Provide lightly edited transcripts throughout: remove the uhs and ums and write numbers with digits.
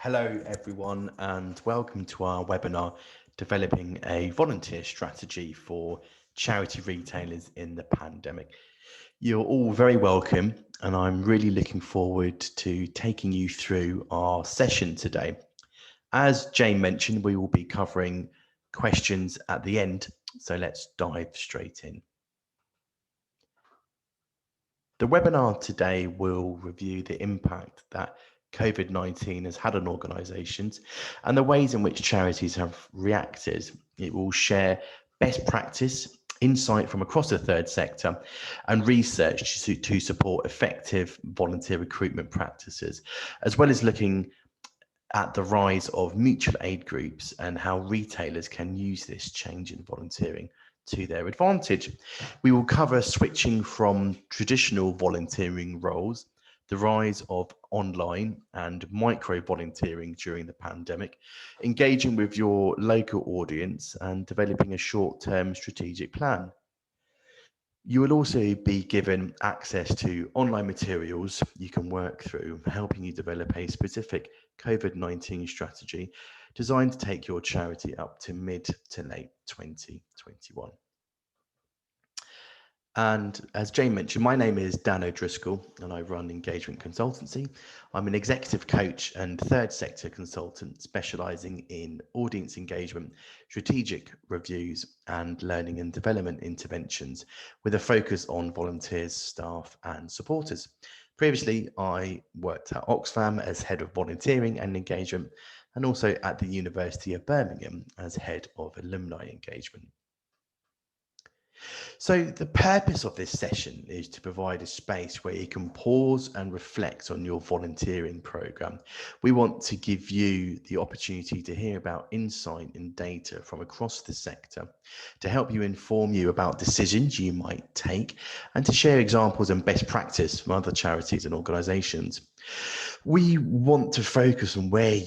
Hello everyone and welcome to our webinar, Developing a Volunteer Strategy for Charity Retailers in the Pandemic. You're all very welcome and I'm really looking forward to taking you through our session today. As Jane mentioned, we will be covering questions at the end, so let's dive straight in. The webinar today will review the impact that COVID-19 has had on organisations and the ways in which charities have reacted. It will share best practice, insight from across the third sector, and research to support effective volunteer recruitment practices, as well as looking at the rise of mutual aid groups and how retailers can use this change in volunteering to their advantage. We will cover switching from traditional volunteering roles, the rise of online and micro volunteering during the pandemic, engaging with your local audience and developing a short-term strategic plan. You will also be given access to online materials you can work through, helping you develop a specific COVID-19 strategy designed to take your charity up to mid to late 2021. And as Jane mentioned, my name is Dan O'Driscoll and I run Engagement Consultancy. I'm an executive coach and third sector consultant specialising in audience engagement, strategic reviews and learning and development interventions with a focus on volunteers, staff and supporters. Previously, I worked at Oxfam as head of volunteering and engagement and also at the University of Birmingham as head of alumni engagement. So the purpose of this session is to provide a space where you can pause and reflect on your volunteering program. We want to give you the opportunity to hear about insight and data from across the sector to help you inform you about decisions you might take and to share examples and best practice from other charities and organisations. We want to focus on where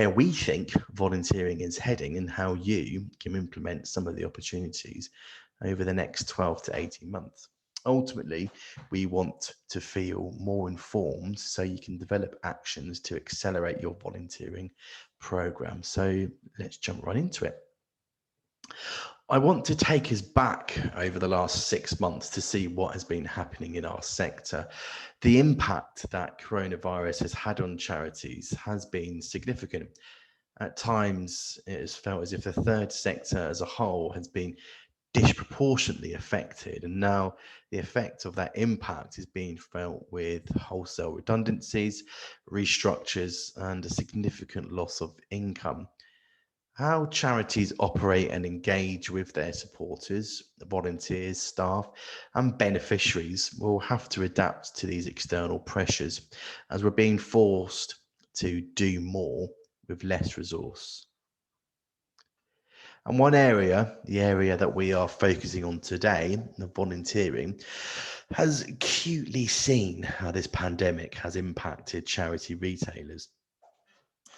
we think volunteering is heading and how you can implement some of the opportunities over the next 12 to 18 months. Ultimately, we want to feel more informed so you can develop actions to accelerate your volunteering program. So let's jump right into it. I want to take us back over the last 6 months to see what has been happening in our sector. The impact that coronavirus has had on charities has been significant. At times, it has felt as if the third sector as a whole has been disproportionately affected, and now the effect of that impact is being felt with wholesale redundancies, restructures and a significant loss of income. How charities operate and engage with their supporters, volunteers, staff and beneficiaries will have to adapt to these external pressures as we're being forced to do more with less resource. And one area, the area that we are focusing on today, the volunteering, has acutely seen how this pandemic has impacted charity retailers.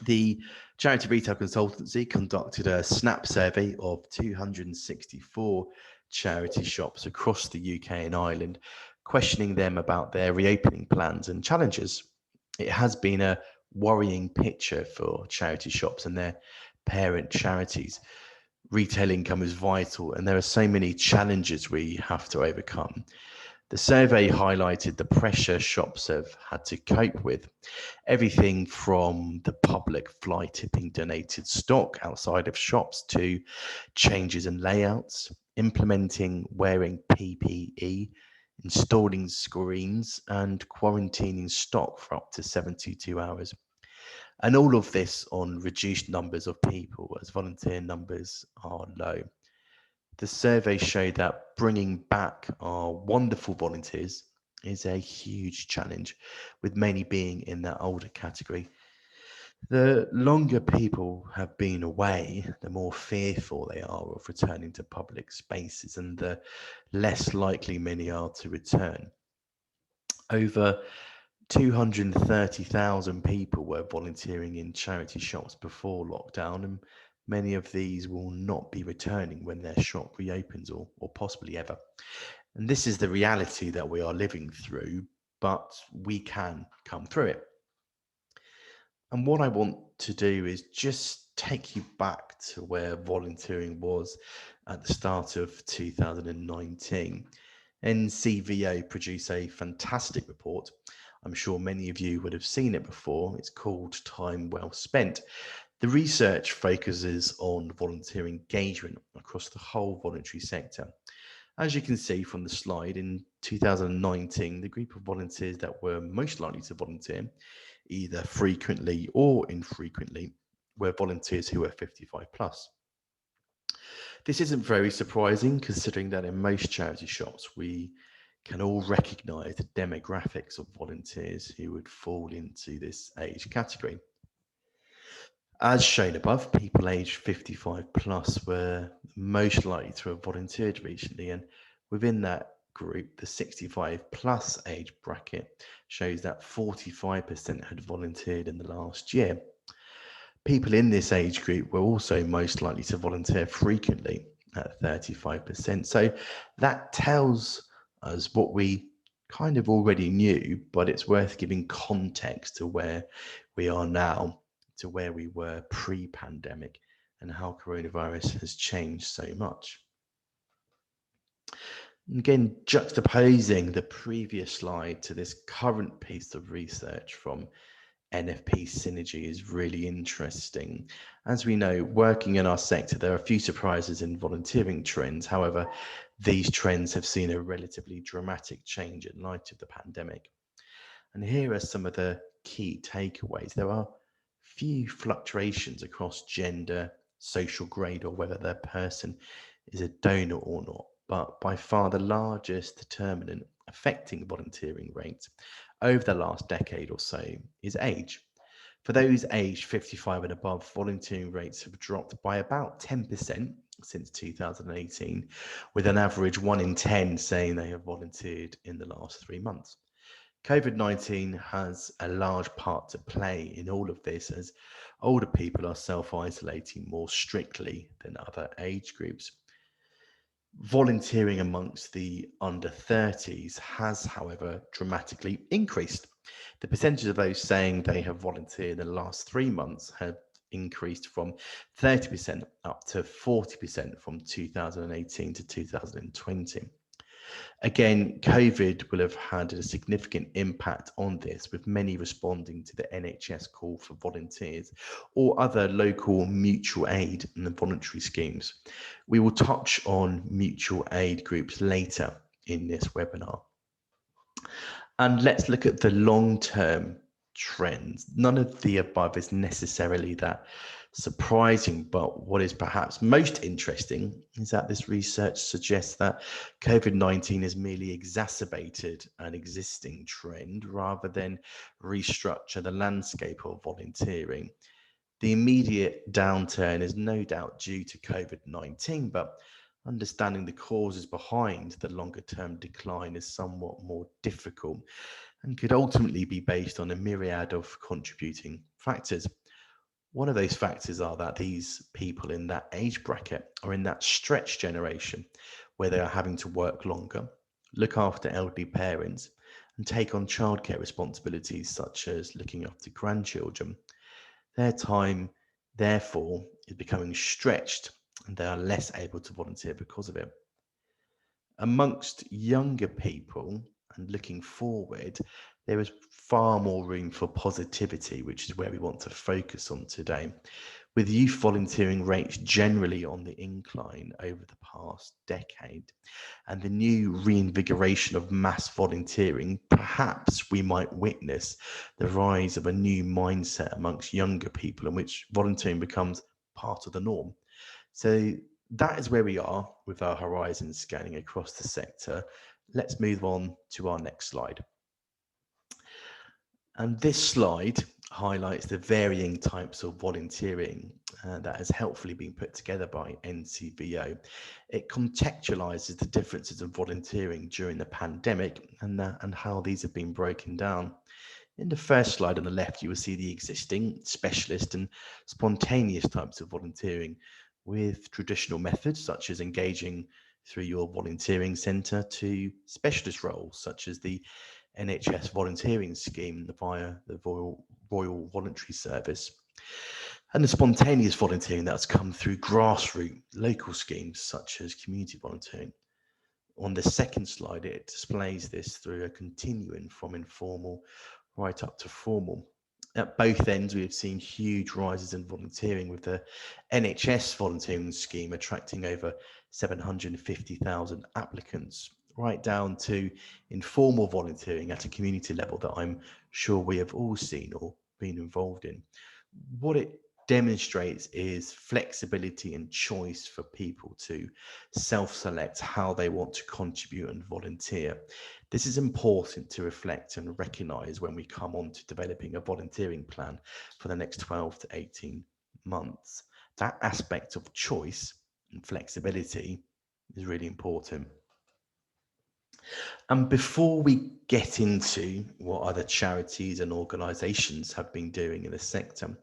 The Charity Retail Consultancy conducted a snap survey of 264 charity shops across the UK and Ireland, questioning them about their reopening plans and challenges. It has been a worrying picture for charity shops and their parent charities. Retail income is vital and there are so many challenges we have to overcome. The survey highlighted the pressure shops have had to cope with. Everything from the public fly tipping donated stock outside of shops to changes in layouts, implementing wearing PPE, installing screens and quarantining stock for up to 72 hours. And all of this on reduced numbers of people as volunteer numbers are low. The survey showed that bringing back our wonderful volunteers is a huge challenge, with many being in that older category. The longer people have been away, the more fearful they are of returning to public spaces and the less likely many are to return. Over 230,000 people were volunteering in charity shops before lockdown, and many of these will not be returning when their shop reopens or possibly ever. And this is the reality that we are living through, but we can come through it. And what I want to do is just take you back to where volunteering was at the start of 2019. NCVO produced a fantastic report. I'm sure many of you would have seen it before. It's called Time Well Spent. The research focuses on volunteer engagement across the whole voluntary sector. As you can see from the slide, in 2019, the group of volunteers that were most likely to volunteer, either frequently or infrequently, were volunteers who were 55 plus. This isn't very surprising considering that in most charity shops we can all recognise the demographics of volunteers who would fall into this age category. As shown above, people aged 55 plus were most likely to have volunteered recently, and within that group, the 65 plus age bracket shows that 45% had volunteered in the last year. People in this age group were also most likely to volunteer frequently at 35%. So that tells us what we kind of already knew, but it's worth giving context to where we are now, to where we were pre-pandemic, and how coronavirus has changed so much. Again, juxtaposing the previous slide to this current piece of research from NFP Synergy is really interesting. As we know, working in our sector, there are a few surprises in volunteering trends. However, these trends have seen a relatively dramatic change in light of the pandemic. And here are some of the key takeaways. There are few fluctuations across gender, social grade, or whether their person is a donor or not. But by far the largest determinant affecting volunteering rates over the last decade or so is age. For those aged 55 and above, volunteering rates have dropped by about 10% since 2018, with an average 1 in 10 saying they have volunteered in the last 3 months. COVID-19 has a large part to play in all of this, as older people are self-isolating more strictly than other age groups. Volunteering amongst the under 30s has, however, dramatically increased. The percentage of those saying they have volunteered in the last 3 months have increased from 30% up to 40% from 2018 to 2020. Again, COVID will have had a significant impact on this, with many responding to the NHS call for volunteers or other local mutual aid and voluntary schemes. We will touch on mutual aid groups later in this webinar. And let's look at the long-term trends. None of the above is necessarily that surprising, but what is perhaps most interesting is that this research suggests that COVID-19 has merely exacerbated an existing trend rather than restructure the landscape of volunteering. The immediate downturn is no doubt due to COVID-19, but understanding the causes behind the longer term decline is somewhat more difficult and could ultimately be based on a myriad of contributing factors. One of those factors are that these people in that age bracket are in that stretch generation where they are having to work longer, look after elderly parents, and take on childcare responsibilities such as looking after grandchildren. Their time, therefore, is becoming stretched and they are less able to volunteer because of it. Amongst younger people and looking forward, there is far more room for positivity, which is where we want to focus on today. With youth volunteering rates generally on the incline over the past decade and the new reinvigoration of mass volunteering, perhaps we might witness the rise of a new mindset amongst younger people in which volunteering becomes part of the norm. So that is where we are with our horizon scanning across the sector. Let's move on to our next slide. And this slide highlights the varying types of volunteering that has helpfully been put together by NCVO. It contextualizes the differences in volunteering during the pandemic and how these have been broken down. In the first slide on the left, you will see the existing specialist and spontaneous types of volunteering with traditional methods such as engaging through your volunteering centre to specialist roles such as the NHS volunteering scheme via the Royal Voluntary Service, and the spontaneous volunteering that's come through grassroots local schemes such as community volunteering. On the second slide, it displays this through a continuum from informal right up to formal. At both ends, we have seen huge rises in volunteering, with the NHS volunteering scheme attracting over 750,000 applicants, right down to informal volunteering at a community level that I'm sure we have all seen or been involved in. What it demonstrates is flexibility and choice for people to self-select how they want to contribute and volunteer. This is important to reflect and recognise when we come on to developing a volunteering plan for the next 12 to 18 months. That aspect of choice and flexibility is really important. And before we get into what other charities and organisations have been doing in the sector,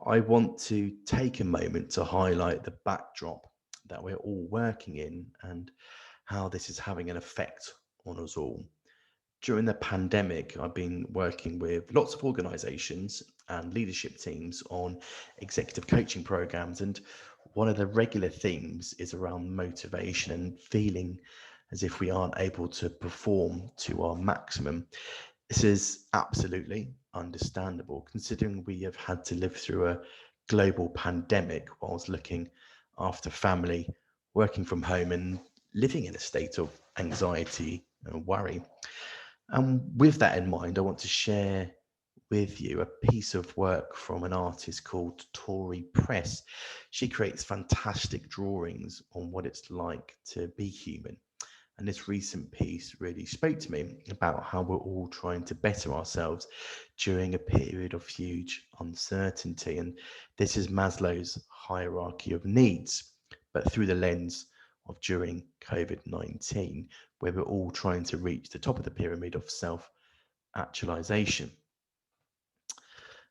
I want to take a moment to highlight the backdrop that we're all working in and how this is having an effect on us all. During the pandemic, I've been working with lots of organisations and leadership teams on executive coaching programs, and one of the regular themes is around motivation and feeling as if we aren't able to perform to our maximum. This is absolutely understandable, considering we have had to live through a global pandemic whilst looking after family, working from home, and living in a state of anxiety and worry. And with that in mind, I want to share with you a piece of work from an artist called Tori Press. She creates fantastic drawings on what it's like to be human. And this recent piece really spoke to me about how we're all trying to better ourselves during a period of huge uncertainty. And this is Maslow's hierarchy of needs, but through the lens of during COVID-19, where we're all trying to reach the top of the pyramid of self-actualization.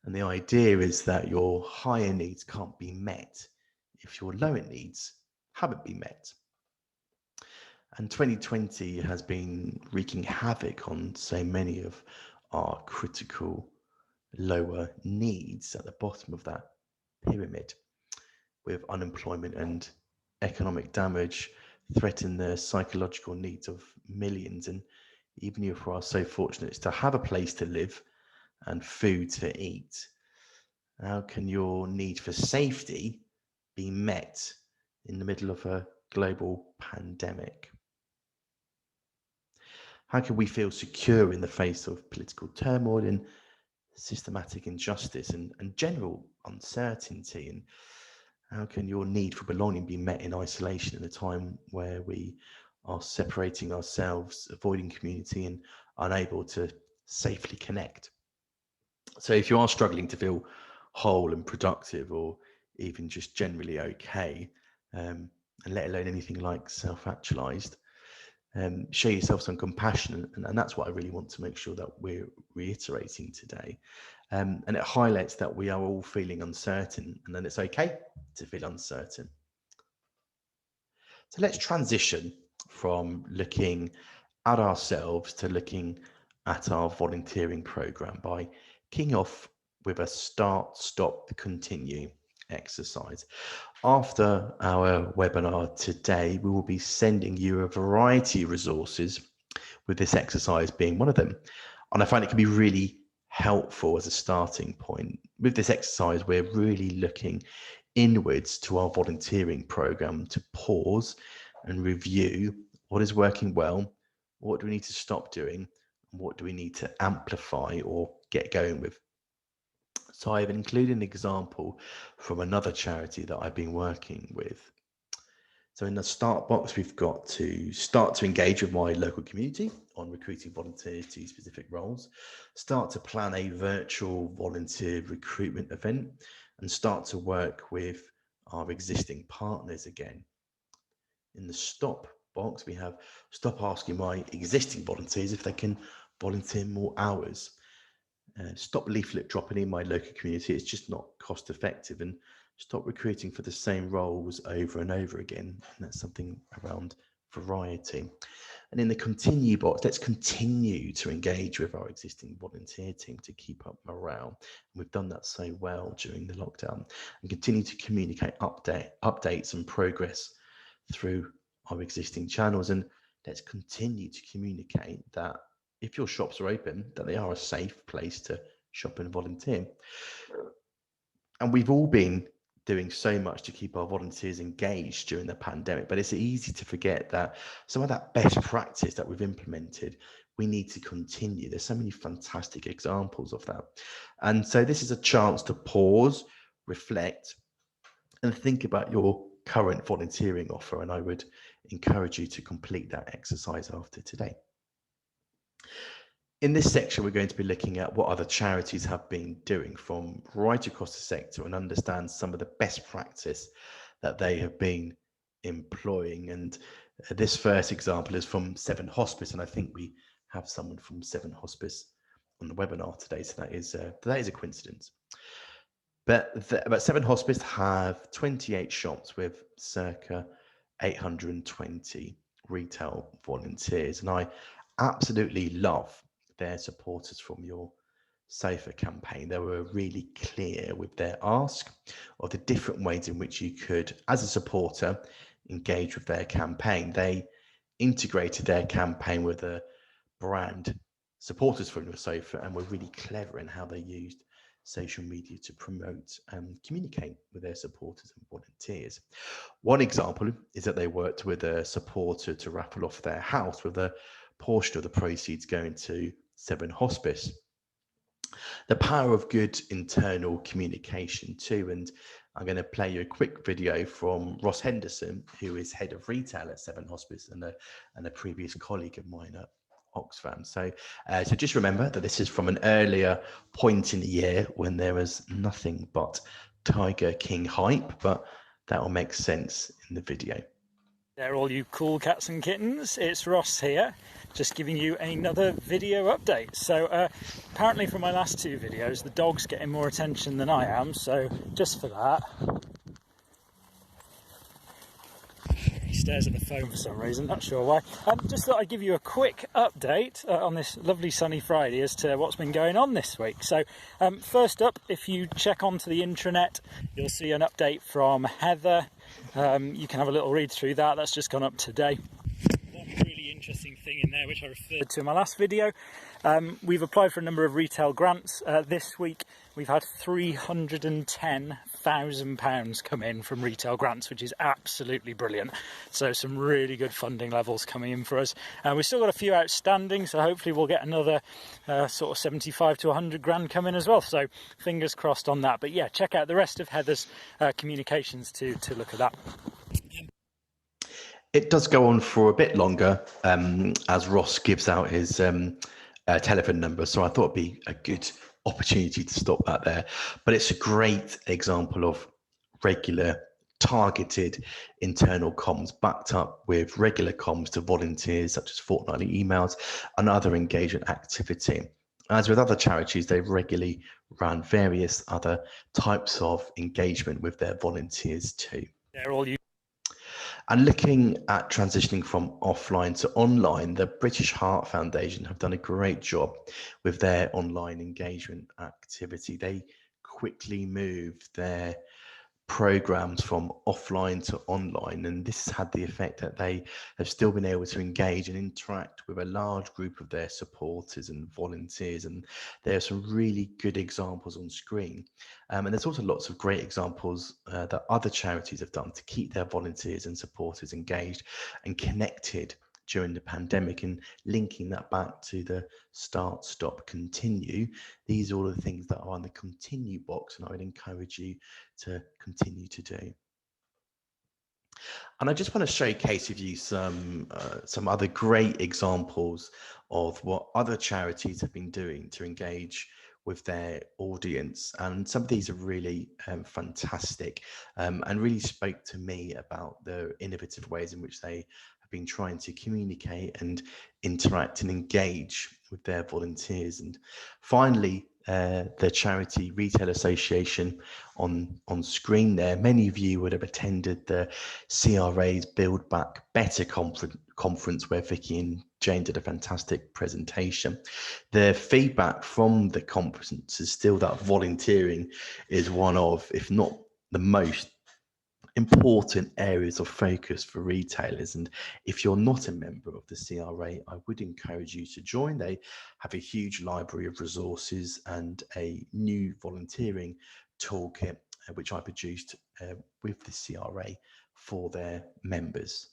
And the idea is that your higher needs can't be met if your lower needs haven't been met. And 2020 has been wreaking havoc on so many of our critical lower needs at the bottom of that pyramid, with unemployment and economic damage threaten the psychological needs of millions. And even if we are so fortunate to have a place to live and food to eat, how can your need for safety be met in the middle of a global pandemic? How can we feel secure in the face of political turmoil and systematic injustice and general uncertainty? And how can your need for belonging be met in isolation in a time where we are separating ourselves, avoiding community, and unable to safely connect? So if you are struggling to feel whole and productive, or even just generally okay, and let alone anything like self-actualized, show yourself some compassion. And that's what I really want to make sure that we're reiterating today. And it highlights that we are all feeling uncertain, and then it's okay to feel uncertain. So let's transition from looking at ourselves to looking at our volunteering program by kicking off with a start, stop, continue exercise. After our webinar today, we will be sending you a variety of resources, with this exercise being one of them. And I find it can be really helpful as a starting point. With this exercise, we're really looking inwards to our volunteering program to pause and review what is working well, what do we need to stop doing, and what do we need to amplify or get going with. So I've included an example from another charity that I've been working with. So in the start box, we've got to start to engage with my local community on recruiting volunteers to specific roles, start to plan a virtual volunteer recruitment event, and start to work with our existing partners again. In the stop box, we have stop asking my existing volunteers if they can volunteer more hours. Stop leaflet dropping in my local community, it's just not cost effective, and stop recruiting for the same roles over and over again. And that's something around variety. And in the continue box, let's continue to engage with our existing volunteer team to keep up morale. And we've done that so well during the lockdown, and continue to communicate updates and progress through our existing channels. And let's continue to communicate that if your shops are open, that they are a safe place to shop and volunteer. And we've all been doing so much to keep our volunteers engaged during the pandemic, but it's easy to forget that some of that best practice that we've implemented, we need to continue. There's so many fantastic examples of that. And so this is a chance to pause, reflect, and think about your current volunteering offer. And I would encourage you to complete that exercise after today. In this section, we're going to be looking at what other charities have been doing from right across the sector and understand some of the best practice that they have been employing. And this first example is from Seven Hospice, and I think we have someone from Seven Hospice on the webinar today, so that is a coincidence. But Seven Hospice have 28 shops with circa 820 retail volunteers, and I absolutely love their supporters from your Safer campaign. They were really clear with their ask of the different ways in which you could, as a supporter, engage with their campaign. They integrated their campaign with a brand, supporters from your sofa, and were really clever in how they used social media to promote and communicate with their supporters and volunteers. One example is that they worked with a supporter to raffle off their house, with a portion of the proceeds going to Seven Hospice. The power of good internal communication too. And I'm going to play you a quick video from Ross Henderson, who is head of retail at Seven Hospice and a previous colleague of mine at Oxfam. So just remember that this is from an earlier point in the year when there was nothing but Tiger King hype, but that will make sense in the video. There, all you cool cats and kittens, it's Ross here, just giving you another video update. So apparently from my last two videos, the dog's getting more attention than I am, so just for that. He stares at the phone for some reason, not sure why. Just thought I'd give you a quick update on this lovely sunny Friday as to what's been going on this week. So first up, if you check onto the intranet, you'll see an update from Heather. You can have a little read through that. That's just gone up today. One really interesting thing in there, which I referred to in my last video, we've applied for a number of retail grants. This week we've had £310,000 come in from retail grants, which is absolutely brilliant. So some really good funding levels coming in for us. We've still got a few outstanding, so hopefully we'll get another sort of 75 to 100 grand come in as well. So fingers crossed on that. But yeah, check out the rest of Heather's communications to look at that. It does go on for a bit longer as Ross gives out his telephone number, so I thought it'd be a good opportunity to stop that there. But it's a great example of regular targeted internal comms backed up with regular comms to volunteers, such as fortnightly emails and other engagement activity. As with other charities, they regularly run various other types of engagement with their volunteers too. They're all you. And looking at transitioning from offline to online, the British Heart Foundation have done a great job with their online engagement activity. They quickly moved their programs from offline to online, and this has had the effect that they have still been able to engage and interact with a large group of their supporters and volunteers. And there are some really good examples on screen, and there's also lots of great examples that other charities have done to keep their volunteers and supporters engaged and connected during the pandemic. And linking that back to the start, stop, continue, these are all the things that are on the continue box, and I would encourage you to continue to do. And I just want to showcase with you some other great examples of what other charities have been doing to engage with their audience. And some of these are really fantastic and really spoke to me about the innovative ways in which they been trying to communicate and interact and engage with their volunteers. And finally, the Charity Retail Association on screen there. Many of you would have attended the CRA's Build Back Better conference where Vicky and Jane did a fantastic presentation. The feedback from the conference is still that volunteering is one of, if not the most important areas of focus for retailers. And if you're not a member of the CRA, I would encourage you to join. They have a huge library of resources and a new volunteering toolkit, which I produced with the CRA for their members.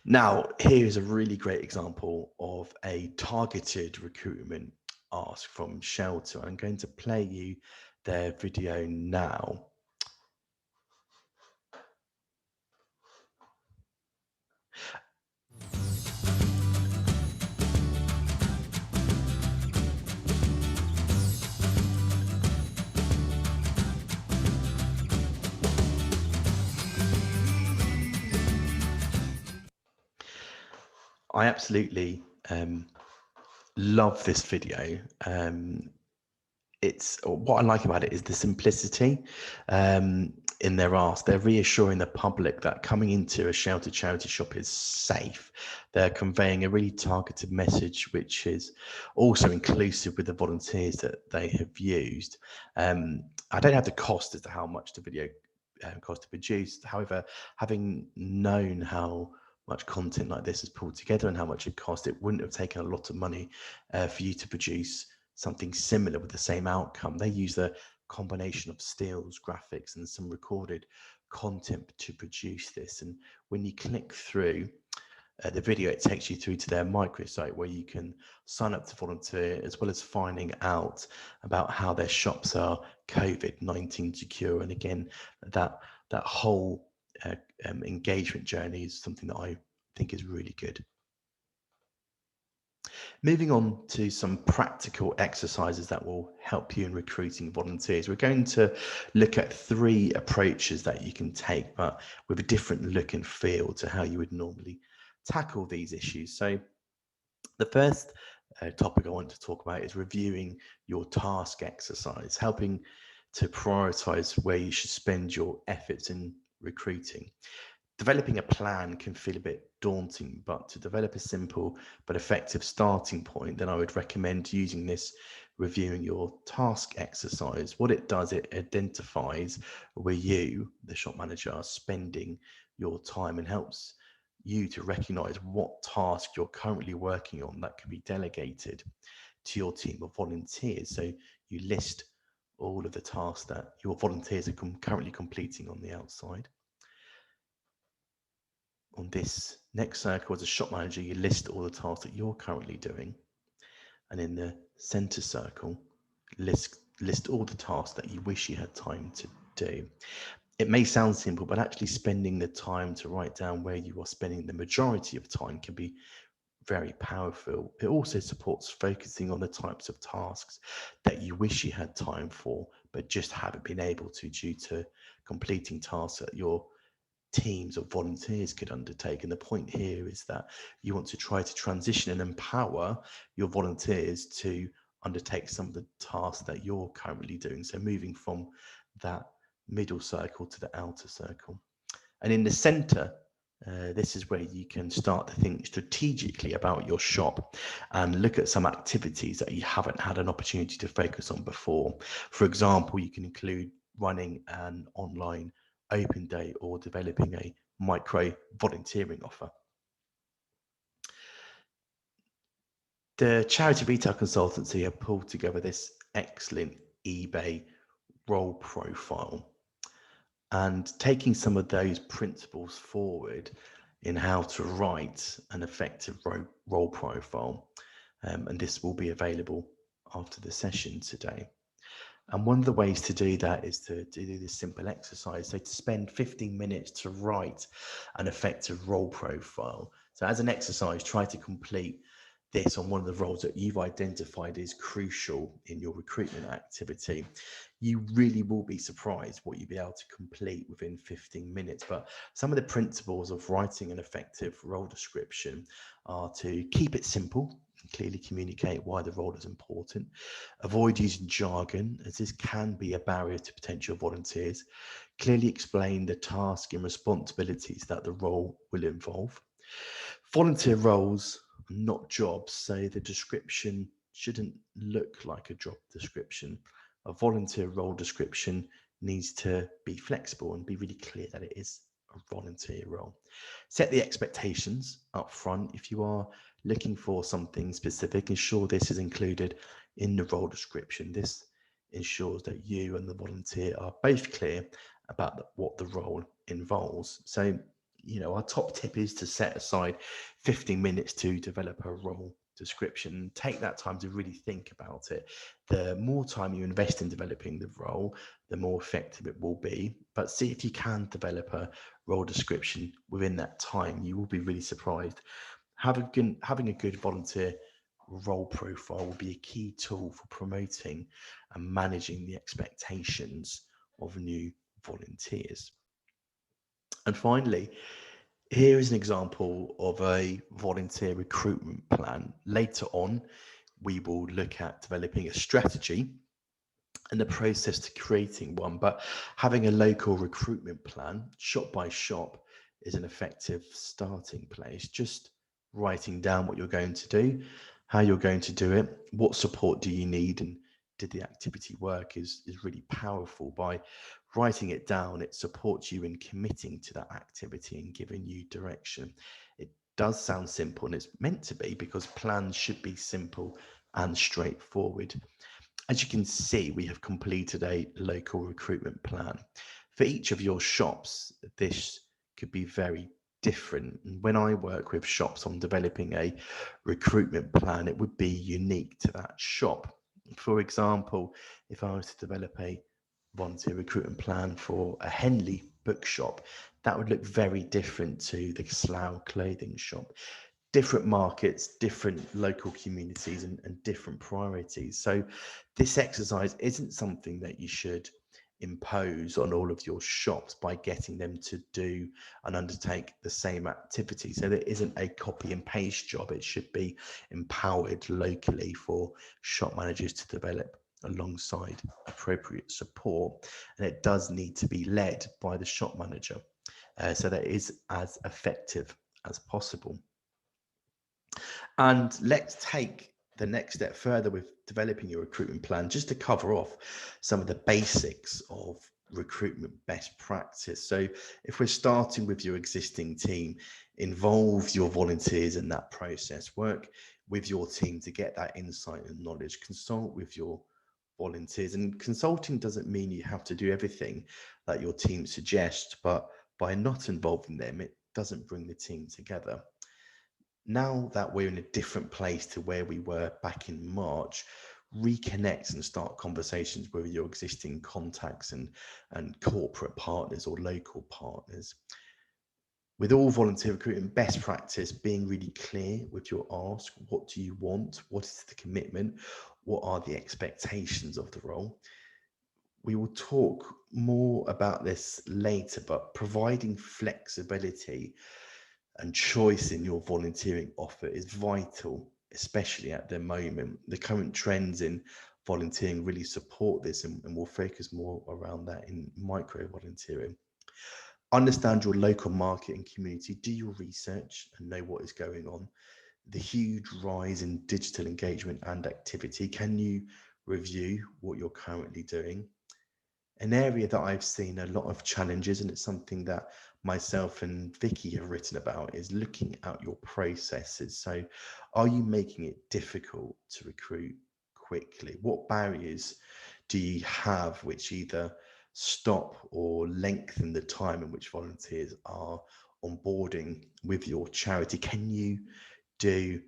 Now, here's a really great example of a targeted recruitment ask from Shelter. I'm going to play you their video now. I absolutely love this video. It's what I like about it is the simplicity in their ask. They're reassuring the public that coming into a Shelter charity shop is safe. They're conveying a really targeted message, which is also inclusive with the volunteers that they have used. I don't have the cost as to how much the video cost to produce. However, having known how much content like this is pulled together and how much it cost, it wouldn't have taken a lot of money for you to produce something similar with the same outcome. They use a combination of stills, graphics, and some recorded content to produce this. And when you click through the video, it takes you through to their microsite where you can sign up to volunteer, as well as finding out about how their shops are COVID-19 secure. And again, that whole engagement journey is something that I think is really good. Moving on to some practical exercises that will help you in recruiting volunteers. We're going to look at 3 approaches that you can take, but with a different look and feel to how you would normally tackle these issues. So the first topic I want to talk about is reviewing your task exercise, helping to prioritize where you should spend your efforts in recruiting. Developing a plan can feel a bit daunting, but to develop a simple but effective starting point, then I would recommend using this reviewing your task exercise. What it does, it identifies where you, the shop manager, are spending your time and helps you to recognize what task you're currently working on that can be delegated to your team of volunteers. So you list all of the tasks that your volunteers are currently completing on the outside. On this next circle, as a shop manager, you list all the tasks that you're currently doing. And in the center circle, list all the tasks that you wish you had time to do. It may sound simple, but actually spending the time to write down where you are spending the majority of time can be very powerful. It also supports focusing on the types of tasks that you wish you had time for, but just haven't been able to due to completing tasks that your teams of volunteers could undertake. And the point here is that you want to try to transition and empower your volunteers to undertake some of the tasks that you're currently doing. So moving from that middle circle to the outer circle. And in the center, this is where you can start to think strategically about your shop and look at some activities that you haven't had an opportunity to focus on before. For example, you can include running an online open day or developing a micro volunteering offer. The charity retail consultancy have pulled together this excellent eBay role profile, and taking some of those principles forward in how to write an effective role profile. And this will be available after the session today. And one of the ways to do that is to do this simple exercise. So to spend 15 minutes to write an effective role profile. So as an exercise, try to complete this on one of the roles that you've identified as crucial in your recruitment activity. You really will be surprised what you'll be able to complete within 15 minutes. But some of the principles of writing an effective role description are to keep it simple. Clearly communicate why the role is important. Avoid using jargon, as this can be a barrier to potential volunteers. Clearly explain the task and responsibilities that the role will involve. Volunteer roles are not jobs, so the description shouldn't look like a job description. A volunteer role description needs to be flexible and be really clear that it is a volunteer role. Set the expectations up front. If you are looking for something specific, ensure this is included in the role description. This ensures that you and the volunteer are both clear about what the role involves. So, our top tip is to set aside 15 minutes to develop a role description. Take that time to really think about it. The more time you invest in developing the role, the more effective it will be. But see if you can develop a role description within that time. You will be really surprised. Having a good volunteer role profile will be a key tool for promoting and managing the expectations of new volunteers. And finally, here is an example of a volunteer recruitment plan. Later on, we will look at developing a strategy and the process to creating one, but having a local recruitment plan, shop by shop, is an effective starting place. Just writing down what you're going to do, how you're going to do it, what support do you need, and did the activity work is really powerful. By writing it down, it supports you in committing to that activity and giving you direction. It does sound simple, and it's meant to be, because plans should be simple and straightforward. As you can see, we have completed a local recruitment plan. For each of your shops, this could be very different. And when I work with shops on developing a recruitment plan, it would be unique to that shop. For example, if I was to develop a volunteer recruitment plan for a Henley bookshop, that would look very different to the Slough clothing shop. Different markets, different local communities, and different priorities. So this exercise isn't something that you should impose on all of your shops by getting them to do and undertake the same activity. So there isn't a copy and paste job. It should be empowered locally for shop managers to develop alongside appropriate support. And it does need to be led by the shop manager, so that it is as effective as possible. And let's take the next step further with developing your recruitment plan, just to cover off some of the basics of recruitment best practice. So if we're starting with your existing team, involve your volunteers in that process. Work with your team to get that insight and knowledge. Consult with your volunteers. And consulting doesn't mean you have to do everything that your team suggests, but by not involving them, it doesn't bring the team together. Now that we're in a different place to where we were back in March, reconnect and start conversations with your existing contacts and corporate partners or local partners. With all volunteer recruitment best practice, being really clear with your ask. What do you want? What is the commitment? What are the expectations of the role? We will talk more about this later, but providing flexibility and choice in your volunteering offer is vital, especially at the moment. The current trends in volunteering really support this, and we'll focus more around that in micro volunteering. Understand your local market and community, do your research and know what is going on. The huge rise in digital engagement and activity, can you review what you're currently doing? An area that I've seen a lot of challenges, and it's something that myself and Vicky have written about, is looking at your processes. So are you making it difficult to recruit quickly? What barriers do you have which either stop or lengthen the time in which volunteers are onboarding with your charity? Do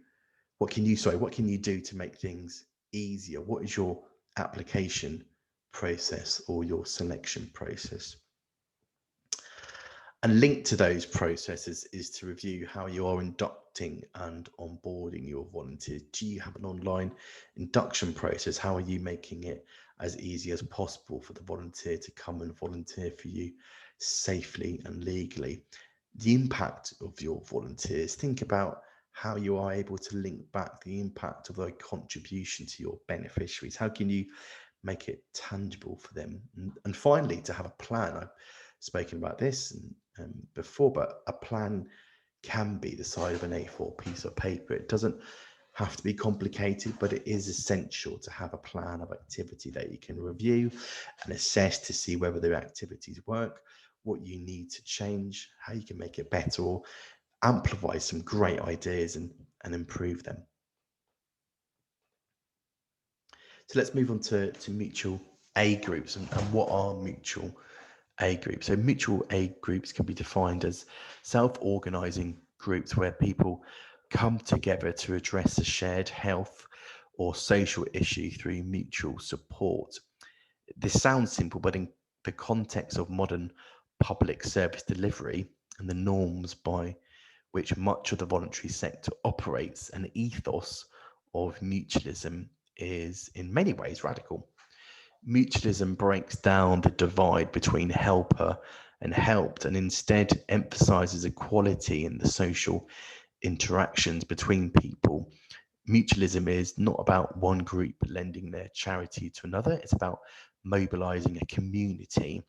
what can you do to make things easier? What is your application process or your selection process? And linked to those processes is to review how you are inducting and onboarding your volunteers. Do you have an online induction process? How are you making it as easy as possible for the volunteer to come and volunteer for you safely and legally? The impact of your volunteers. Think about how you are able to link back the impact of their contribution to your beneficiaries. How can you make it tangible for them? And finally, to have a plan. I've spoken about this before, but a plan can be the size of an A4 piece of paper. It doesn't have to be complicated, but it is essential to have a plan of activity that you can review and assess to see whether the activities work, what you need to change, how you can make it better, or amplify some great ideas and improve them. So let's move on to mutual aid groups and what are mutual aid groups. So mutual aid groups can be defined as self-organizing groups where people come together to address a shared health or social issue through mutual support. This sounds simple, but in the context of modern public service delivery and the norms by which much of the voluntary sector operates, an ethos of mutualism is in many ways radical. Mutualism breaks down the divide between helper and helped and instead emphasizes equality in the social interactions between people. Mutualism is not about one group lending their charity to another, it's about mobilizing a community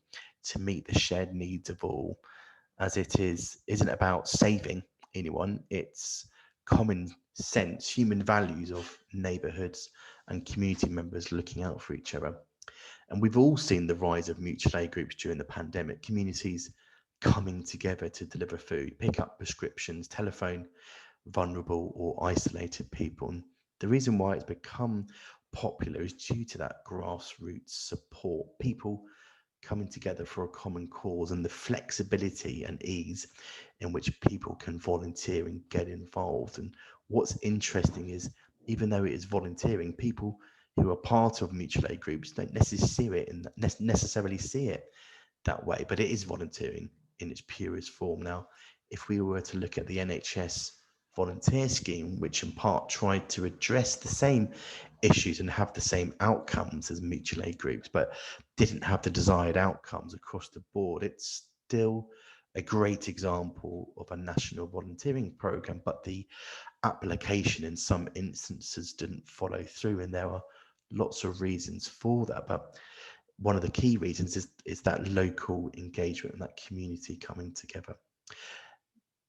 to meet the shared needs of all, as it isn't about saving anyone, it's common sense, human values of neighborhoods and community members looking out for each other. And we've all seen the rise of mutual aid groups during the pandemic, communities coming together to deliver food, pick up prescriptions, telephone vulnerable or isolated people. And the reason why it's become popular is due to that grassroots support, people coming together for a common cause, and the flexibility and ease in which people can volunteer and get involved. And what's interesting is, even though it is volunteering, people who are part of mutual aid groups don't necessarily see it that way, but it is volunteering in its purest form. Now, if we were to look at the NHS volunteer scheme, which in part tried to address the same issues and have the same outcomes as mutual aid groups, but didn't have the desired outcomes across the board, it's still a great example of a national volunteering program, but the application in some instances didn't follow through, and there are lots of reasons for that. But one of the key reasons is that local engagement and that community coming together.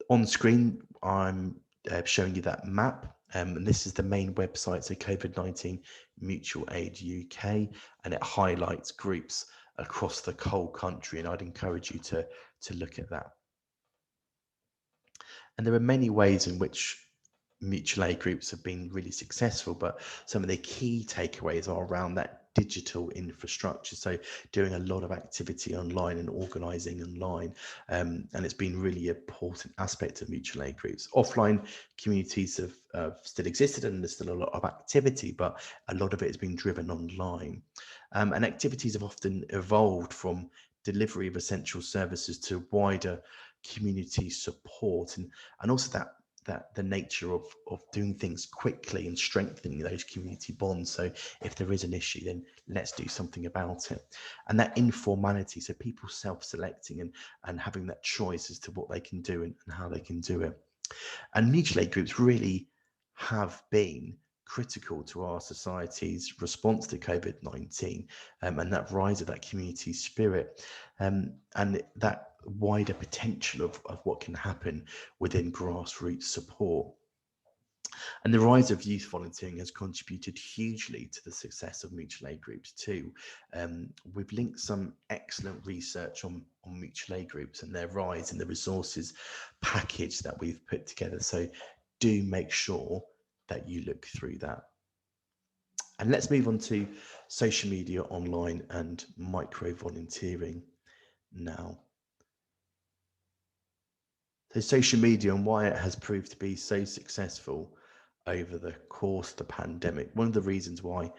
On screen, I'm showing you that map, and this is the main website, so COVID-19 Mutual Aid UK, and it highlights groups across the whole country, and I'd encourage you to look at that. And there are many ways in which mutual aid groups have been really successful, but some of the key takeaways are around that digital infrastructure. So doing a lot of activity online and organizing online. And it's been really important aspect of mutual aid groups. Offline communities have still existed and there's still a lot of activity, but a lot of it has been driven online. And activities have often evolved from delivery of essential services to wider community support, and also that the nature of doing things quickly and strengthening those community bonds. So if there is an issue, then let's do something about it. And that informality, so people self-selecting and having that choice as to what they can do and how they can do it. And mutual aid groups really have been critical to our society's response to COVID-19, and that rise of that community spirit, and that wider potential of what can happen within grassroots support. And the rise of youth volunteering has contributed hugely to the success of mutual aid groups too. We've linked some excellent research on mutual aid groups and their rise in the resources package that we've put together. So do make sure that you look through that. And let's move on to social media, online and micro volunteering now. So social media and why it has proved to be so successful over the course of the pandemic. One of the reasons why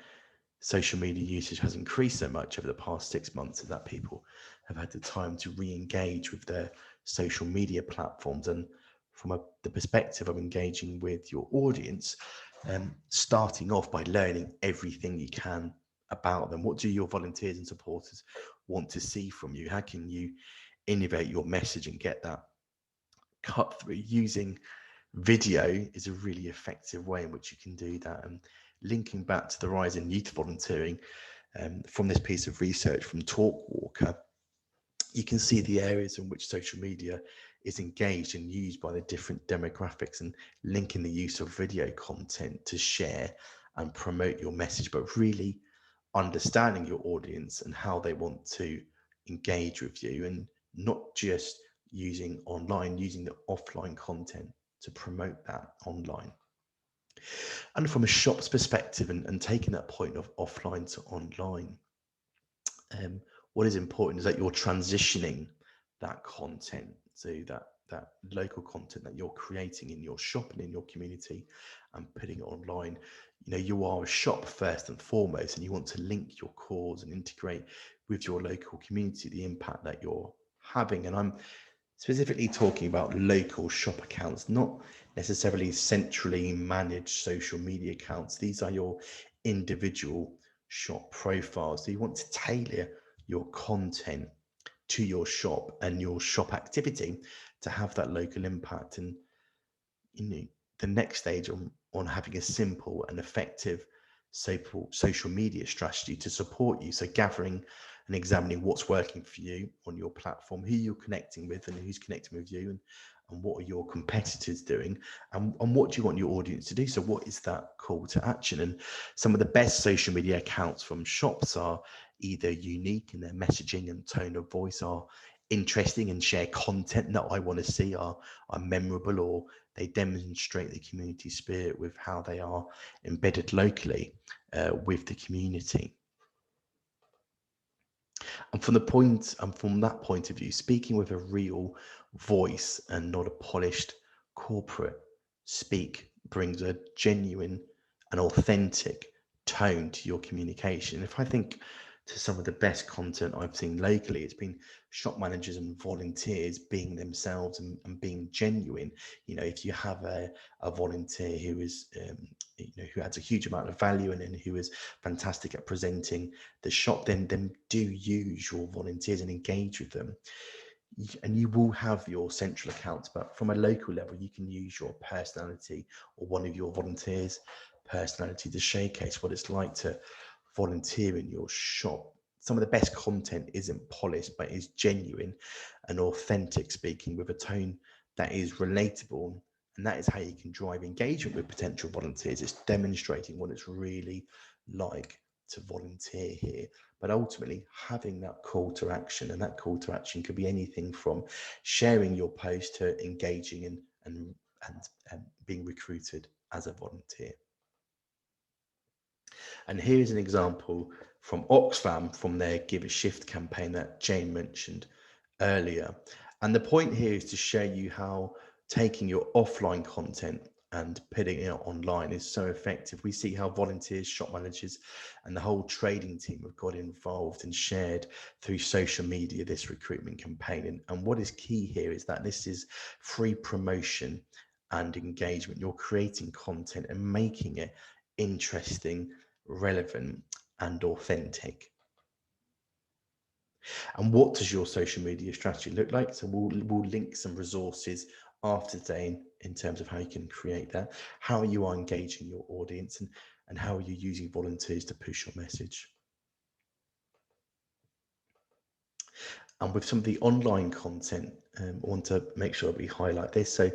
social media usage has increased so much over the past 6 months is that people have had the time to re-engage with their social media platforms. And from the perspective of engaging with your audience, starting off by learning everything you can about them. What do your volunteers and supporters want to see from you? How can you innovate your message and get that cut through using Video is a really effective way in which you can do that. And linking back to the rise in youth volunteering, from this piece of research from Talkwalker, you can see the areas in which social media is engaged and used by the different demographics, and linking the use of video content to share and promote your message, but really understanding your audience and how they want to engage with you, and not just using online, using the offline content to promote that online. And from a shop's perspective, and taking that point of offline to online, what is important is that you're transitioning that content, so that local content that you're creating in your shop and in your community, and putting it online. You are a shop first and foremost, and you want to link your cause and integrate with your local community the impact that you're having. And I'm specifically talking about local shop accounts, not necessarily centrally managed social media accounts. These are your individual shop profiles. So you want to tailor your content to your shop and your shop activity to have that local impact. And the next stage on having a simple and effective social media strategy to support you. So gathering and examining what's working for you on your platform, who you're connecting with and who's connecting with you, and what are your competitors doing, and what do you want your audience to do. So what is that call to action? And some of the best social media accounts from shops are either unique in their messaging and tone of voice, are interesting and share content that I want to see, are memorable, or they demonstrate the community spirit with how they are embedded locally with the community. And from that point of view, speaking with a real voice and not a polished corporate speak brings a genuine and authentic tone to your communication. If I think to some of the best content I've seen locally, it's been shop managers and volunteers being themselves and being genuine. If you have a volunteer who is who adds a huge amount of value and who is fantastic at presenting the shop, then do use your volunteers and engage with them. And you will have your central accounts, but from a local level, you can use your personality or one of your volunteers' personality to showcase what it's like to volunteer in your shop. Some of the best content isn't polished, but is genuine and authentic, speaking with a tone that is relatable. And that is how you can drive engagement with potential volunteers. It's demonstrating what it's really like to volunteer here, but ultimately having that call to action. And that call to action could be anything from sharing your post to engaging and being recruited as a volunteer. And here's an example from Oxfam, from their Give a Shift campaign that Jane mentioned earlier. And the point here is to show you how taking your offline content and putting it online is so effective. We see how volunteers, shop managers, and the whole trading team have got involved and shared through social media this recruitment campaign. And what is key here is that this is free promotion and engagement. You're creating content and making it interesting, relevant, and authentic. And what does your social media strategy look like? So we'll link some resources after today in terms of how you can create that, how you are engaging your audience, and how you're using volunteers to push your message. And with some of the online content, I want to make sure we highlight this. So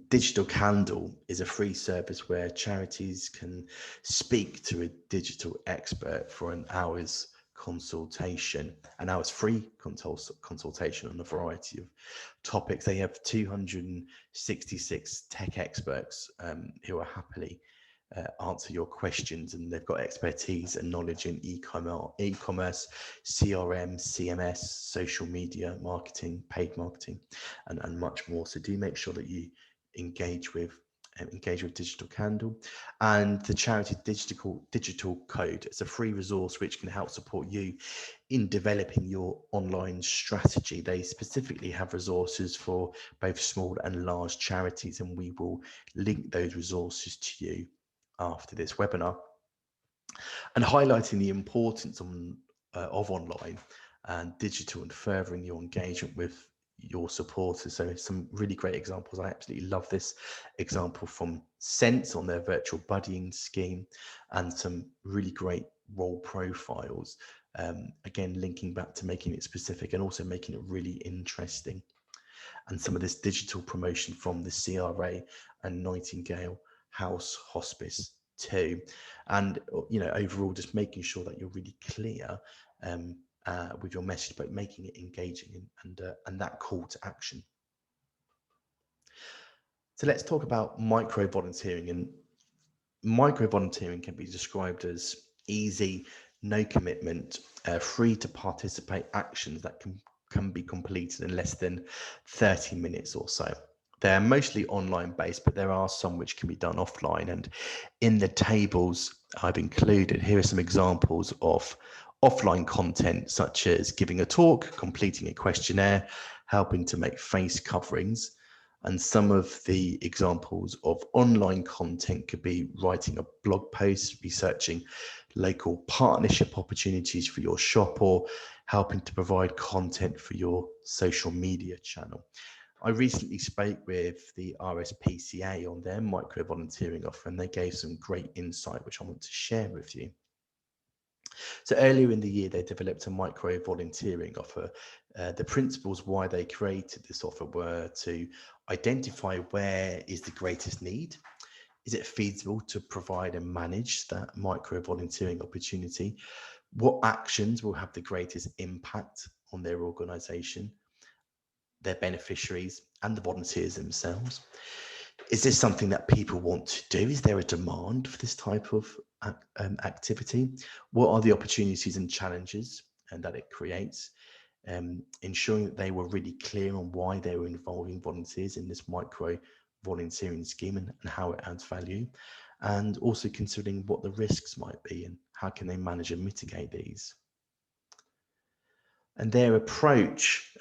Digital Candle is a free service where charities can speak to a digital expert for an hour's consultation, an hour's free consultation on a variety of topics. They have 266 tech experts who are happily answer your questions, and they've got expertise and knowledge in e-commerce, CRM, CMS, social media marketing, paid marketing, and much more. So do make sure that you engage with Digital Candle. And the charity digital code, it's a free resource which can help support you in developing your online strategy. They specifically have resources for both small and large charities, and we will link those resources to you after this webinar, and highlighting the importance of online and digital and furthering your engagement with your supporters. So some really great examples. I absolutely love this example from Sense on their virtual buddying scheme, and some really great role profiles. Again, linking back to making it specific and also making it really interesting. And some of this digital promotion from the CRA and Nightingale House Hospice too. And, overall just making sure that you're really clear with your message, but making it engaging and that call to action. So let's talk about micro volunteering. And micro volunteering can be described as easy, no commitment, free to participate actions that can be completed in less than 30 minutes or so. They're mostly online based, but there are some which can be done offline. And in the tables I've included, here are some examples of offline content, such as giving a talk, completing a questionnaire, helping to make face coverings. And some of the examples of online content could be writing a blog post, researching local partnership opportunities for your shop, or helping to provide content for your social media channel. I recently spoke with the RSPCA on their micro volunteering offer, and they gave some great insight, which I want to share with you. So earlier in the year, they developed a micro volunteering offer. The principles why they created this offer were to identify where is the greatest need. Is it feasible to provide and manage that micro volunteering opportunity? What actions will have the greatest impact on their organisation, their beneficiaries, and the volunteers themselves? Is this something that people want to do? Is there a demand for this type of activity? What are the opportunities and challenges that it creates? Ensuring that they were really clear on why they were involving volunteers in this micro volunteering scheme and how it adds value, and also considering what the risks might be and how can they manage and mitigate these. And their approach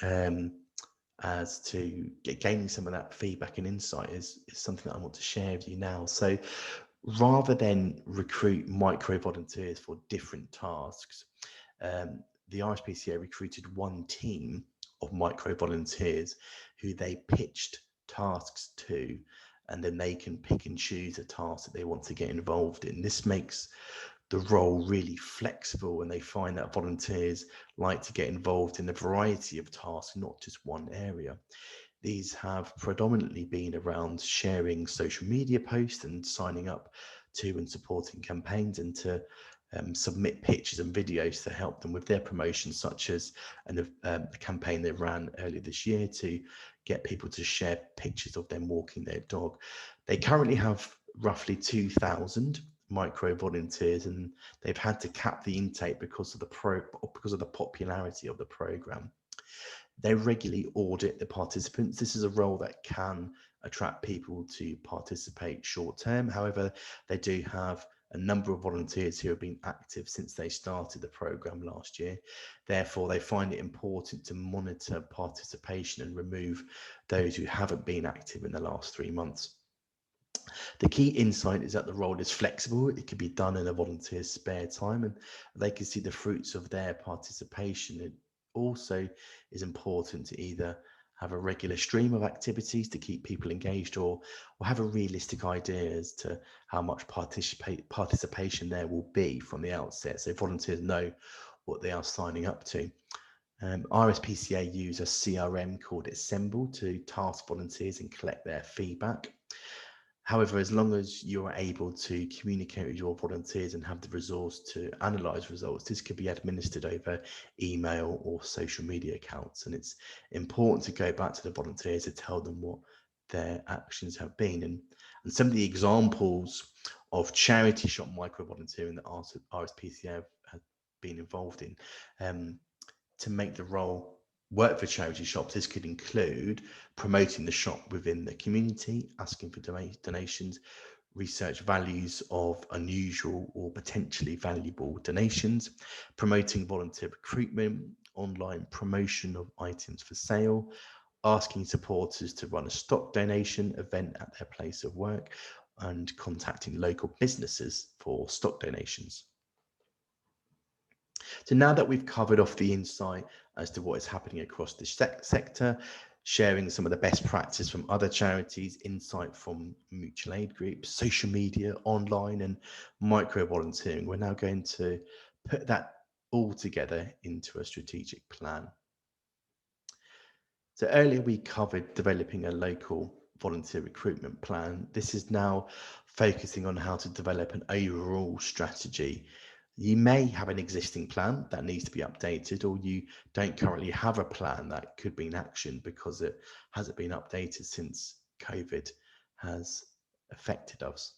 as to gaining some of that feedback and insight is something that I want to share with you now. So rather than recruit micro volunteers for different tasks, the RSPCA recruited one team of micro volunteers who they pitched tasks to, and then they can pick and choose a task that they want to get involved in. This makes the role really flexible, and they find that volunteers like to get involved in a variety of tasks, not just one area. These have predominantly been around sharing social media posts and signing up to and supporting campaigns, and to submit pictures and videos to help them with their promotions, such as a campaign they ran earlier this year to get people to share pictures of them walking their dog. They currently have roughly 2,000 micro volunteers, and they've had to cap the intake because of the popularity of the program. They regularly audit the participants. This is a role that can attract people to participate short term. However, they do have a number of volunteers who have been active since they started the program last year. Therefore, they find it important to monitor participation and remove those who haven't been active in the last 3 months. The key insight is that the role is flexible. It can be done in a volunteer's spare time, and they can see the fruits of their participation. It also is important to either have a regular stream of activities to keep people engaged, or have a realistic idea as to how much participation there will be from the outset, so volunteers know what they are signing up to. RSPCA use a CRM called Assemble to task volunteers and collect their feedback. However, as long as you're able to communicate with your volunteers and have the resource to analyze results, this could be administered over email or social media accounts. And it's important to go back to the volunteers to tell them what their actions have been. And some of the examples of charity shop micro volunteering that RSPCA have been involved in, to make the role work for charity shops, this could include promoting the shop within the community, asking for donations, research values of unusual or potentially valuable donations, promoting volunteer recruitment, online promotion of items for sale, asking supporters to run a stock donation event at their place of work, and contacting local businesses for stock donations. So now that we've covered off the insight as to what is happening across the sector, sharing some of the best practice from other charities, insight from mutual aid groups, social media, online and micro volunteering, we're now going to put that all together into a strategic plan. So earlier we covered developing a local volunteer recruitment plan. This is now focusing on how to develop an overall strategy. You may have an existing plan that needs to be updated, or you don't currently have a plan that could be in action because it hasn't been updated since COVID has affected us.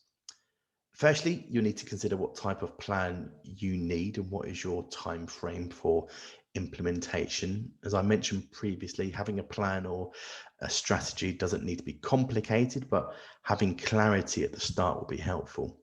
Firstly, you need to consider what type of plan you need and what is your time frame for implementation. As I mentioned previously, having a plan or a strategy doesn't need to be complicated, but having clarity at the start will be helpful.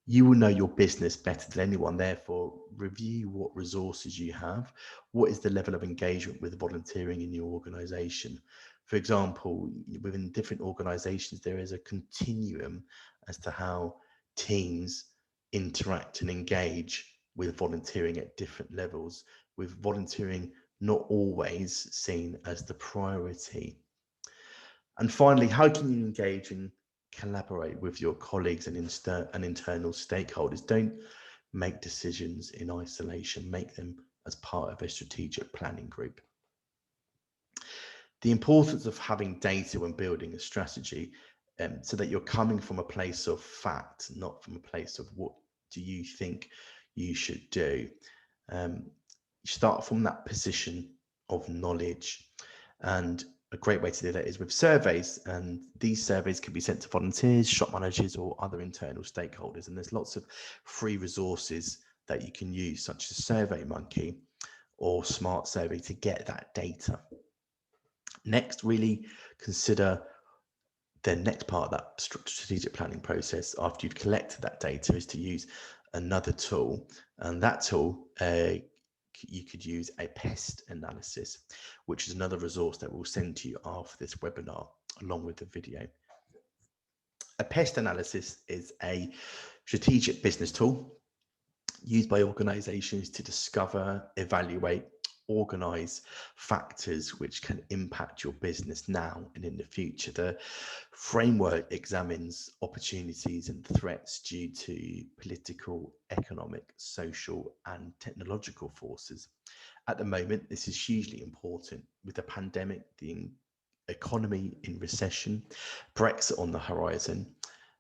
You will know your business better than anyone, therefore review what resources you have. What is the level of engagement with volunteering in your organization? For example, within different organizations, there is a continuum as to how teams interact and engage with volunteering at different levels, with volunteering not always seen as the priority. And finally, how can you engage and collaborate with your colleagues and internal stakeholders? Don't make decisions in isolation, make them as part of a strategic planning group. The importance of having data when building a strategy, so that you're coming from a place of fact, not from a place of what do you think you should do. You start from that position of knowledge, and a great way to do that is with surveys, and these surveys can be sent to volunteers, shop managers or other internal stakeholders, and there's lots of free resources that you can use such as SurveyMonkey or Smart Survey to get that data. Next, really consider the next part of that strategic planning process after you've collected that data is to use another tool, and that tool you could use a pest analysis, which is another resource that we'll send to you after this webinar along with the video. A pest analysis is a strategic business tool used by organizations to discover, evaluate, organize factors which can impact your business now and in the future. The framework examines opportunities and threats due to political, economic, social, and technological forces. At the moment, this is hugely important with the pandemic, the economy in recession, Brexit on the horizon.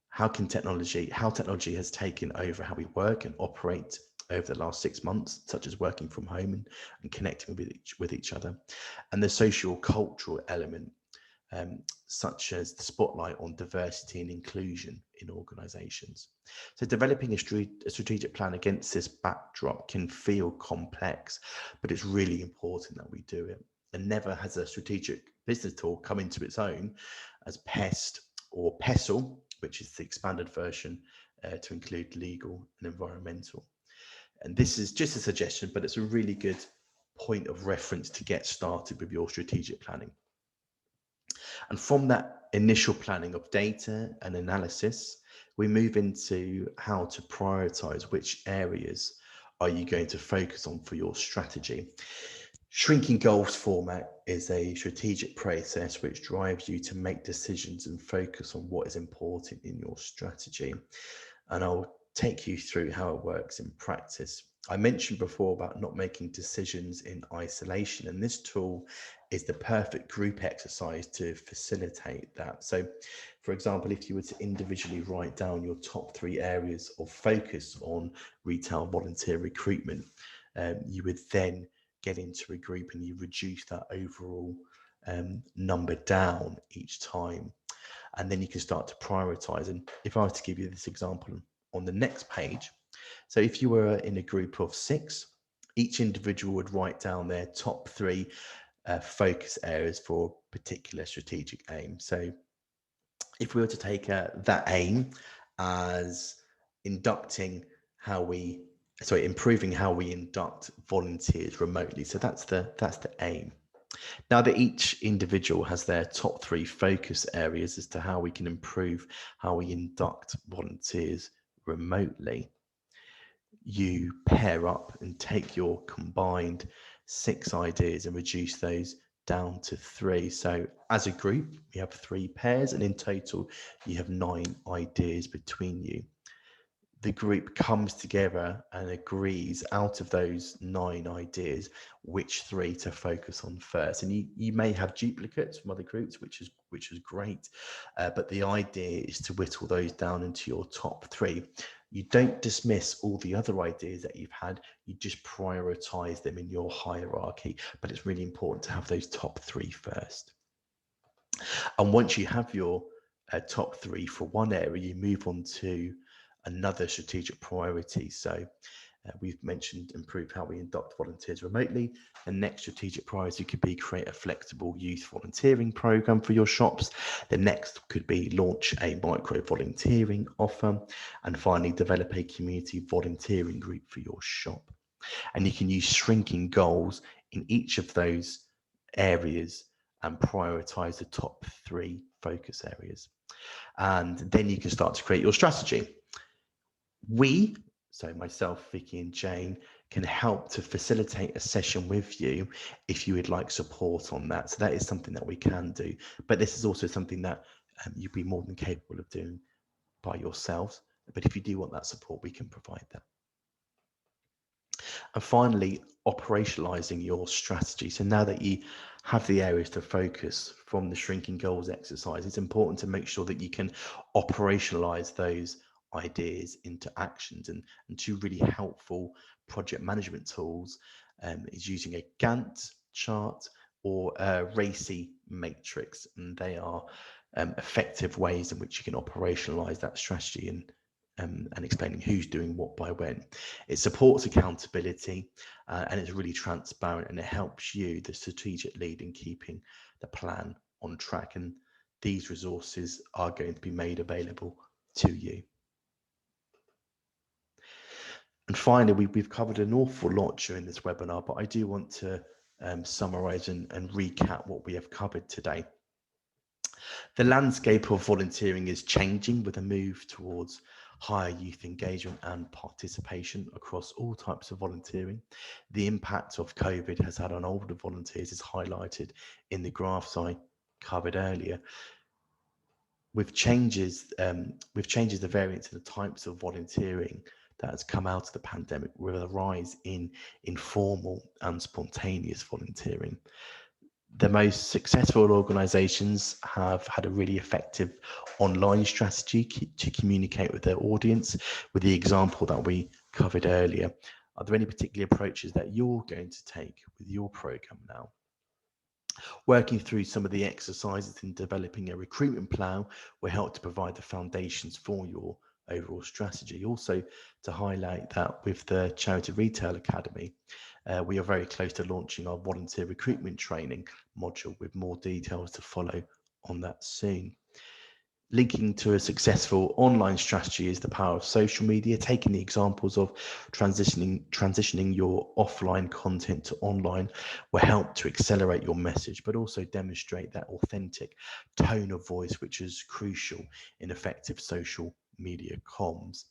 How technology has taken over how we work and operate over the last 6 months, such as working from home and connecting with each other, and the social cultural element, such as the spotlight on diversity and inclusion in organizations. So developing a strategic plan against this backdrop can feel complex, but it's really important that we do it. And never has a strategic business tool come into its own as PEST or PESTLE, which is the expanded version to include legal and environmental. And this is just a suggestion, but it's a really good point of reference to get started with your strategic planning. And from that initial planning of data and analysis, we move into how to prioritize which areas are you going to focus on for your strategy. Shrinking goals format is a strategic process which drives you to make decisions and focus on what is important in your strategy. And I'll take you through how it works in practice. I mentioned before about not making decisions in isolation, and this tool is the perfect group exercise to facilitate that. So, for example, if you were to individually write down your top 3 areas of focus on retail volunteer recruitment, you would then get into a group and you reduce that overall number down each time. And then you can start to prioritize. And if I was to give you this example on the next page, so if you were in a group of 6, each individual would write down their top 3 focus areas for a particular strategic aim. So if we were to take that aim as improving how we induct volunteers remotely. So that's the aim. Now that each individual has their top 3 focus areas as to how we can improve how we induct volunteers remotely, you pair up and take your combined 6 ideas and reduce those down to 3. So as a group, we have 3 pairs, and in total, you have 9 ideas between you. The group comes together and agrees out of those 9 ideas which 3 to focus on first. And you may have duplicates from other groups, which is great, but the idea is to whittle those down into your top 3. You don't dismiss all the other ideas that you've had, you just prioritize them in your hierarchy, but it's really important to have those top 3 first. And once you have your top 3 for one area, you move on to another strategic priority. So we've mentioned improve how we induct volunteers remotely. The next strategic priority could be create a flexible youth volunteering program for your shops. The next could be launch a micro volunteering offer. And finally, develop a community volunteering group for your shop. And you can use shrinking goals in each of those areas and prioritize the top 3 focus areas. And then you can start to create your strategy. We, so myself, Vicky and Jane, can help to facilitate a session with you if you would like support on that. So that is something that we can do. But this is also something that you'd be more than capable of doing by yourselves. But if you do want that support, we can provide that. And finally, operationalizing your strategy. So now that you have the areas to focus from the shrinking goals exercise, it's important to make sure that you can operationalize those ideas into actions. And 2 really helpful project management tools is using a Gantt chart or a RACI matrix. And they are effective ways in which you can operationalize that strategy and explaining who's doing what by when. It supports accountability and it's really transparent, and it helps you, the strategic lead, in keeping the plan on track. And these resources are going to be made available to you. And finally, we've covered an awful lot during this webinar, but I do want to summarize and recap what we have covered today. The landscape of volunteering is changing with a move towards higher youth engagement and participation across all types of volunteering. The impact of COVID has had on older volunteers is highlighted in the graphs I covered earlier. With changes, the variance in the types of volunteering that has come out of the pandemic, with a rise in informal and spontaneous volunteering. The most successful organizations have had a really effective online strategy to communicate with their audience, with the example that we covered earlier. Are there any particular approaches that you're going to take with your program now? Working through some of the exercises in developing a recruitment plan will help to provide the foundations for your overall strategy. Also, to highlight that with the Charity Retail Academy, we are very close to launching our volunteer recruitment training module, with more details to follow on that soon. Linking to a successful online strategy is the power of social media. Taking the examples of transitioning your offline content to online will help to accelerate your message, but also demonstrate that authentic tone of voice, which is crucial in effective social media comms.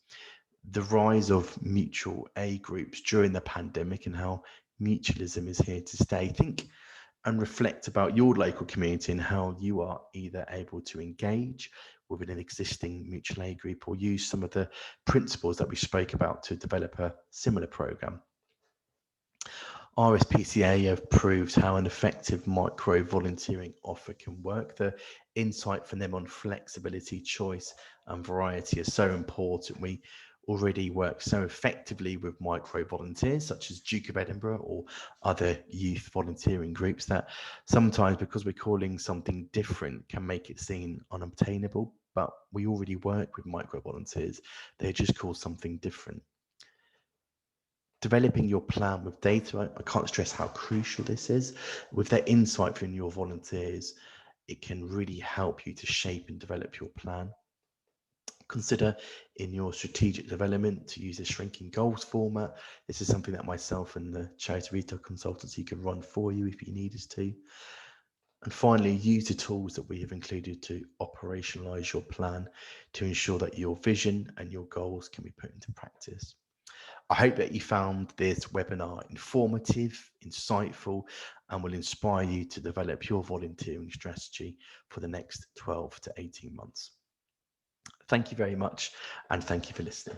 The rise of mutual aid groups during the pandemic and how mutualism is here to stay. Think and reflect about your local community and how you are either able to engage within an existing mutual aid group or use some of the principles that we spoke about to develop a similar program. RSPCA have proved how an effective micro volunteering offer can work. The insight from them on flexibility, choice, and variety is so important. We already work so effectively with micro volunteers such as Duke of Edinburgh or other youth volunteering groups that sometimes, because we're calling something different, can make it seem unobtainable. But we already work with micro volunteers. They're just called something different. Developing your plan with data, I can't stress how crucial this is. With that insight from your volunteers, it can really help you to shape and develop your plan. Consider in your strategic development to use a shrinking goals format. This is something that myself and the Charity Retail Consultancy can run for you if you need us to. And finally, use the tools that we have included to operationalize your plan to ensure that your vision and your goals can be put into practice. I hope that you found this webinar informative, insightful, and will inspire you to develop your volunteering strategy for the next 12 to 18 months. Thank you very much, and thank you for listening.